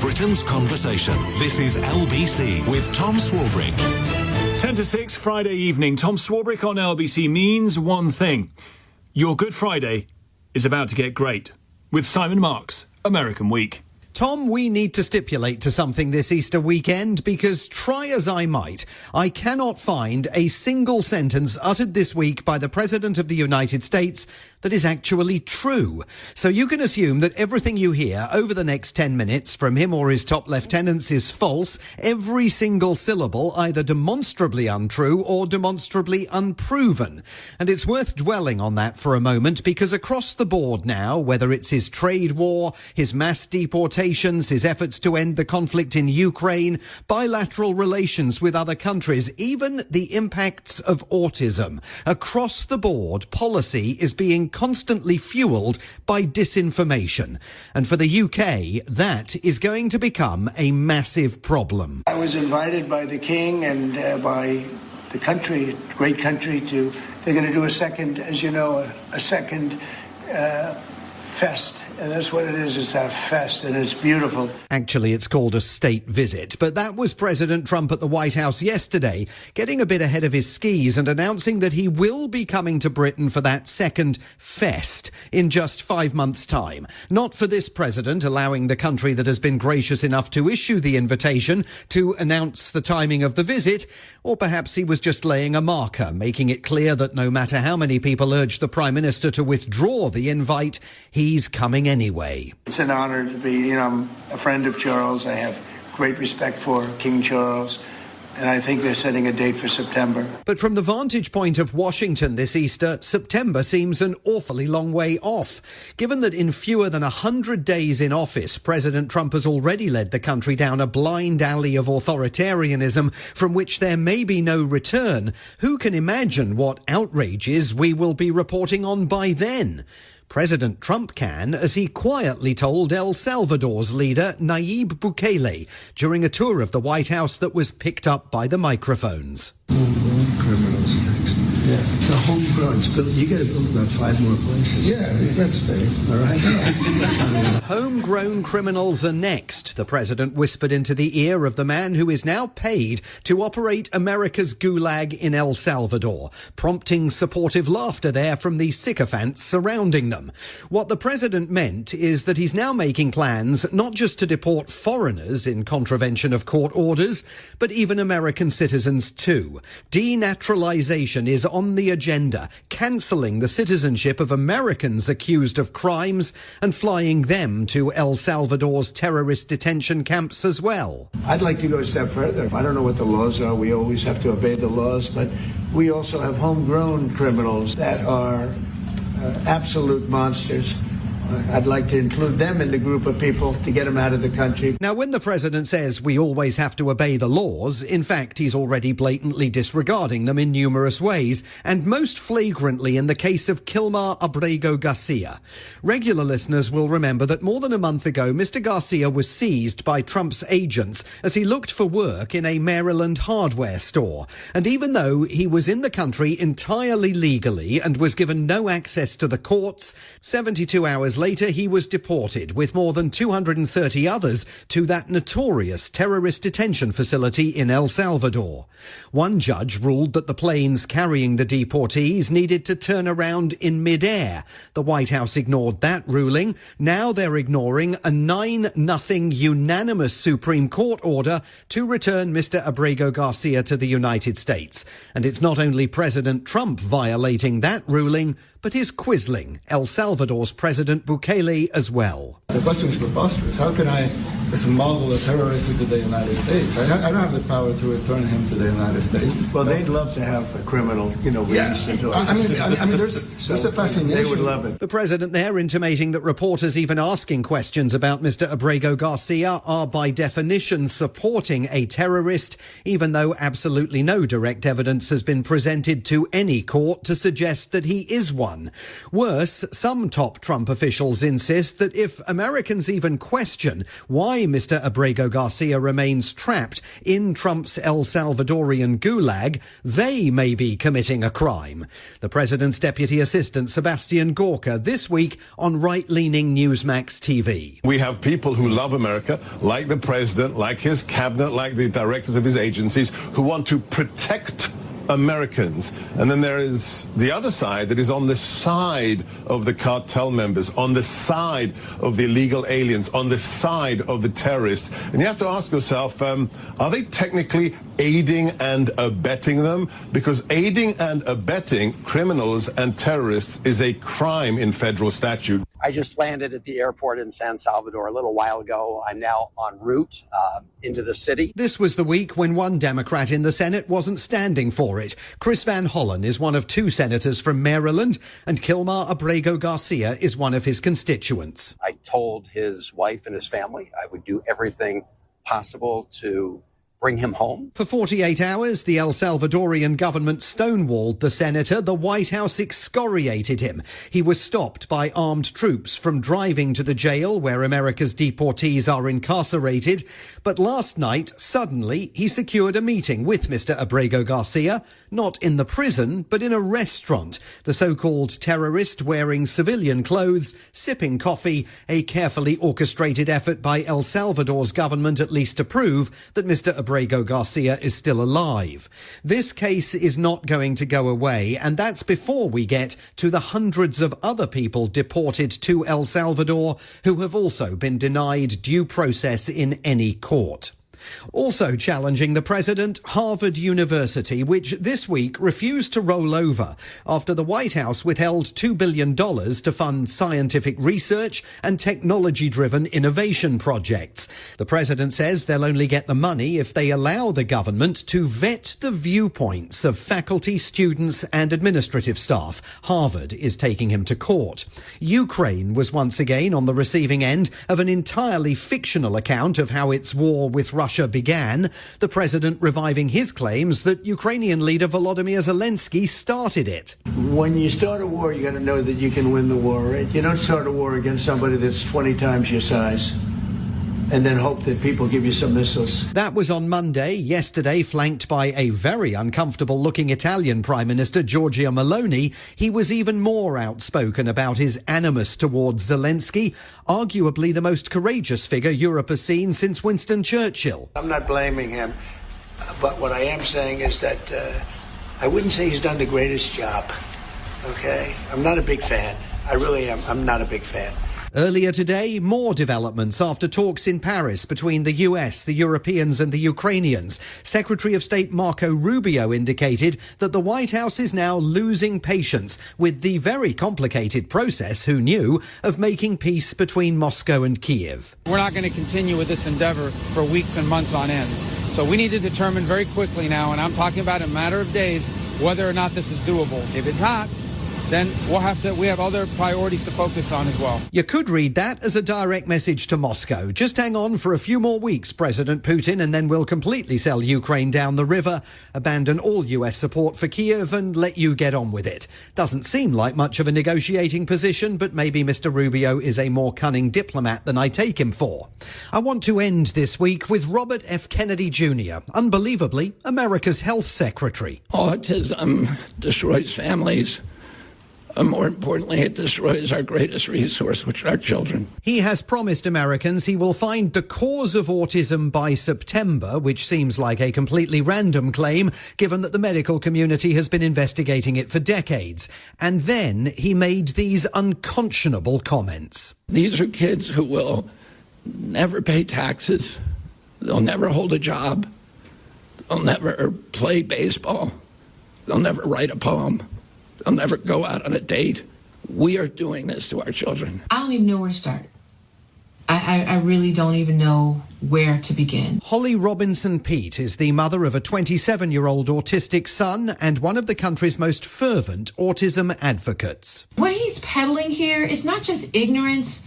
Britain's conversation. This is LBC with Tom Swarbrick. 10 to 6, Friday evening. Tom Swarbrick on LBC means one thing. Your Good Friday is about to get great. With Simon Marks, American Week. Tom, we need to stipulate to something this Easter weekend because try as I might, I cannot find a single sentence uttered this week by the President of the United States that is actually true. So you can assume that everything you hear over the next 10 minutes from him or his top lieutenants is false, every single syllable either demonstrably untrue or demonstrably unproven. And it's worth dwelling on that for a moment because across the board now, whether it's his trade war, his mass deportation, his efforts to end the conflict in Ukraine, bilateral relations with other countries, even the impacts of autism. Across the board, policy is being constantly fueled by disinformation. And for the UK, that is going to become a massive problem. I was invited by the King and by the country, great country, they're going to do a second, as you know, a second fest, and that's what it is. It's a fest, and it's beautiful. Actually, it's called a state visit, but that was President Trump at the White House yesterday, getting a bit ahead of his skis and announcing that he will be coming to Britain for that second fest in just 5 months' time. Not for this president, allowing the country that has been gracious enough to issue the invitation to announce the timing of the visit, or perhaps he was just laying a marker, making it clear that no matter how many people urge the Prime Minister to withdraw the invite, he's coming anyway. It's an honor to be, I'm a friend of Charles. I have great respect for King Charles, and I think they're setting a date for September. But from the vantage point of Washington this Easter, September seems an awfully long way off. Given that in fewer than 100 days in office, President Trump has already led the country down a blind alley of authoritarianism from which there may be no return, who can imagine what outrages we will be reporting on by then? President Trump can, as he quietly told El Salvador's leader, Nayib Bukele, during a tour of the White House that was picked up by the microphones. Homegrown criminals next. Yeah, the homegrown's built. You got to build about 5 more places. Yeah, that's big. All right. Homegrown criminals are next, the president whispered into the ear of the man who is now paid to operate America's gulag in El Salvador, prompting supportive laughter there from the sycophants surrounding them. What the president meant is that he's now making plans not just to deport foreigners in contravention of court orders, but even American citizens too. Denaturalization is on the agenda, cancelling the citizenship of Americans accused of crimes and flying them to El Salvador's terrorist detention camps as well. I'd like to go a step further. I don't know what the laws are. We always have to obey the laws, but we also have homegrown criminals that are absolute monsters. I'd like to include them in the group of people to get them out of the country. Now, when the president says we always have to obey the laws, in fact, he's already blatantly disregarding them in numerous ways, and most flagrantly in the case of Kilmar Abrego Garcia. Regular listeners will remember that more than a month ago, Mr. Garcia was seized by Trump's agents as he looked for work in a Maryland hardware store. And even though he was in the country entirely legally and was given no access to the courts, 72 hours later, he was deported with more than 230 others to that notorious terrorist detention facility in El Salvador. One judge ruled that the planes carrying the deportees needed to turn around in midair. The White House ignored that ruling. Now they're ignoring a 9-0 unanimous Supreme Court order to return Mr. Abrego Garcia to the United States. And it's not only President Trump violating that ruling, but his quisling, El Salvador's President Bukele, as well. The question is preposterous. How can I smuggle a terrorist into the United States? I don't have the power to return him to the United States. Well, they'd love to have a criminal, released into I mean, there's a fascination. They would love it. The president there intimating that reporters even asking questions about Mr. Abrego Garcia are by definition supporting a terrorist, even though absolutely no direct evidence has been presented to any court to suggest that he is one. Worse, some top Trump officials insist that if Americans even question why Mr. Abrego Garcia remains trapped in Trump's El Salvadorian gulag, they may be committing a crime. The president's deputy assistant Sebastian Gorka this week on right-leaning Newsmax TV. We have people who love America, like the president, like his cabinet, like the directors of his agencies, who want to protect Americans. And then there is the other side that is on the side of the cartel members, on the side of the illegal aliens, on the side of the terrorists. And you have to ask yourself, are they technically aiding and abetting them? Because aiding and abetting criminals and terrorists is a crime in federal statute. I just landed at the airport in San Salvador a little while ago. I'm now en route into the city. This was the week when one Democrat in the Senate wasn't standing for it. Chris Van Hollen is one of two senators from Maryland, and Kilmar Abrego Garcia is one of his constituents. I told his wife and his family I would do everything possible to bring him home. For 48 hours, the El Salvadorian government stonewalled the senator. The White House excoriated him. He was stopped by armed troops from driving to the jail where America's deportees are incarcerated. But last night, suddenly, he secured a meeting with Mr. Abrego Garcia, not in the prison, but in a restaurant. The so-called terrorist wearing civilian clothes, sipping coffee, a carefully orchestrated effort by El Salvador's government at least to prove that Mr. Abrego Garcia is still alive. This case is not going to go away, and that's before we get to the hundreds of other people deported to El Salvador who have also been denied due process in any court. Also challenging the president, Harvard University, which this week refused to roll over after the White House withheld $2 billion to fund scientific research and technology-driven innovation projects. The president says they'll only get the money if they allow the government to vet the viewpoints of faculty, students and administrative staff. Harvard is taking him to court. Ukraine was once again on the receiving end of an entirely fictional account of how its war with Russia began, the president reviving his claims that Ukrainian leader Volodymyr Zelensky started it. When you start a war, you got to know that you can win the war, right? You don't start a war against somebody that's 20 times your size and then hope that people give you some missiles. That was on Monday. Yesterday, flanked by a very uncomfortable-looking Italian Prime Minister, Giorgia Meloni, he was even more outspoken about his animus towards Zelensky, arguably the most courageous figure Europe has seen since Winston Churchill. I'm not blaming him, but what I am saying is that I wouldn't say he's done the greatest job, okay? I'm not a big fan. I really am. I'm not a big fan. Earlier today, more developments after talks in Paris between the US, the Europeans and the Ukrainians. Secretary of State Marco Rubio indicated that the White House is now losing patience with the very complicated process, who knew, of making peace between Moscow and Kiev. We're not going to continue with this endeavor for weeks and months on end. So we need to determine very quickly now, and I'm talking about a matter of days, whether or not this is doable. If it's not, then we have other priorities to focus on as well. You could read that as a direct message to Moscow. Just hang on for a few more weeks, President Putin, and then we'll completely sell Ukraine down the river, abandon all US support for Kiev and let you get on with it. Doesn't seem like much of a negotiating position, but maybe Mr. Rubio is a more cunning diplomat than I take him for. I want to end this week with Robert F. Kennedy Jr., unbelievably, America's health secretary. Autism destroys families. More importantly, it destroys our greatest resource, which are our children. He has promised Americans he will find the cause of autism by September, which seems like a completely random claim, given that the medical community has been investigating it for decades. And then he made these unconscionable comments. These are kids who will never pay taxes. They'll never hold a job. They'll never play baseball. They'll never write a poem. They'll never go out on a date. We are doing this to our children. I don't even know where to start. I really don't even know where to begin. Holly Robinson Peete is the mother of a 27-year-old autistic son and one of the country's most fervent autism advocates. What he's peddling here is not just ignorance,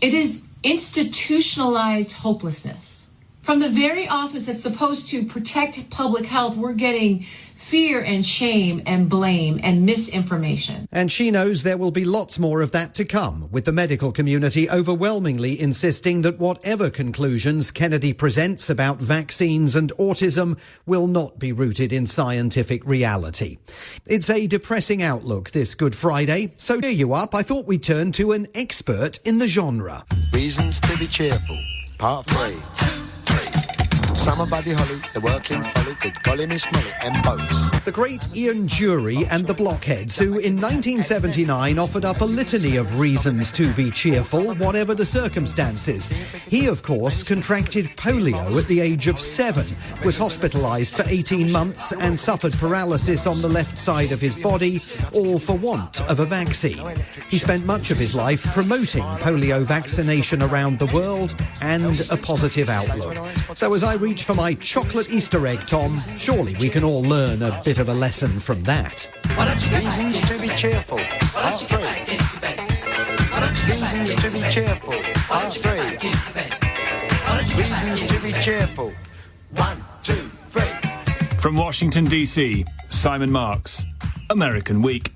it is institutionalized hopelessness From the very office that's supposed to protect public health, we're getting fear and shame and blame and misinformation. And she knows there will be lots more of that to come, with the medical community overwhelmingly insisting that whatever conclusions Kennedy presents about vaccines and autism will not be rooted in scientific reality. It's a depressing outlook this Good Friday, so cheer you up. I thought we'd turn to an expert in the genre. Reasons to be cheerful, part 3. 1, 2, 3. Summer Buddy Holly, the working folly, good golly Miss Molly, and boats. The great Ian Dury and the Blockheads, who in 1979 offered up a litany of reasons to be cheerful, whatever the circumstances. He, of course, contracted polio at the age of 7, was hospitalised for 18 months and suffered paralysis on the left side of his body, all for want of a vaccine. He spent much of his life promoting polio vaccination around the world and a positive outlook. So as I reach for my chocolate Easter egg, Tom, surely we can all learn a bit of a lesson from that. Reasons to be cheerful, part 3. Reasons to be cheerful, part 3. Reasons to be cheerful, 1, 2, 3. From Washington, D.C., Simon Marks, American Week.